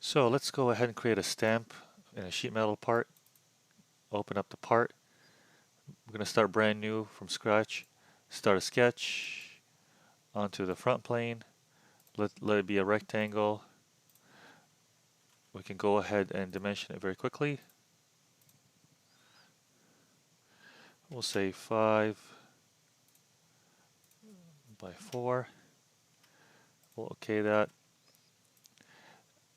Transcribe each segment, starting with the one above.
So let's go ahead and create a stamp in a sheet metal part. Open up the part. We're going to start brand new from scratch. Start a sketch onto the front plane. Let it be a rectangle. We can go ahead and dimension it very quickly. We'll say 5 by 4. We'll OK that.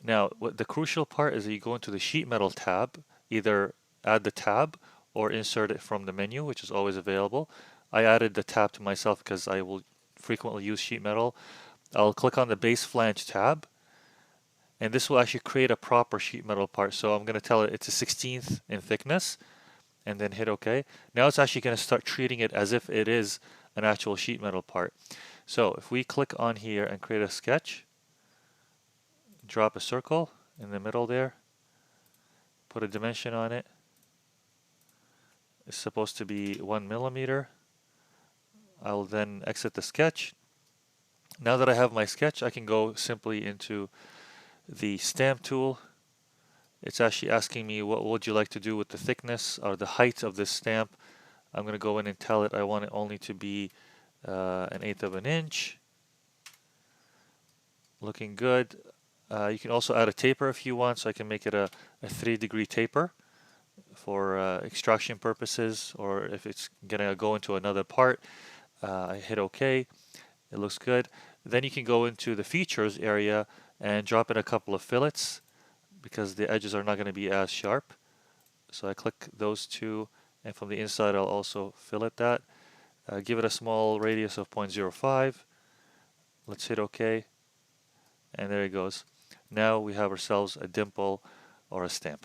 Now, what the crucial part is that you go into the sheet metal tab, either add the tab or insert it from the menu, which is always available. I added the tab to myself because I will frequently use sheet metal. I'll click on the base flange tab, and this will actually create a proper sheet metal part. So I'm going to tell it it's a 16th in thickness, and then hit OK. Now it's actually going to start treating it as if it is an actual sheet metal part. So if we click on here and create a sketch, drop a circle in the middle there, put a dimension on it. It's supposed to be 1 millimeter. I'll then exit the sketch. Now that I have my sketch, I can go simply into the stamp tool. It's actually asking me what would you like to do with the thickness or the height of this stamp. I'm going to go in and tell it I want it only to be 1/8 of an inch. Looking good. You can also add a taper if you want, so I can make it a 3-degree taper for extraction purposes, or if it's gonna go into another part. I hit OK. It looks good. Then you can go into the features area and drop in a couple of fillets because the edges are not going to be as sharp. So I click those two, and from the inside I'll also fillet that. Give it a small radius of 0.05. Let's hit OK. And there it goes. Now we have ourselves a dimple or a stamp.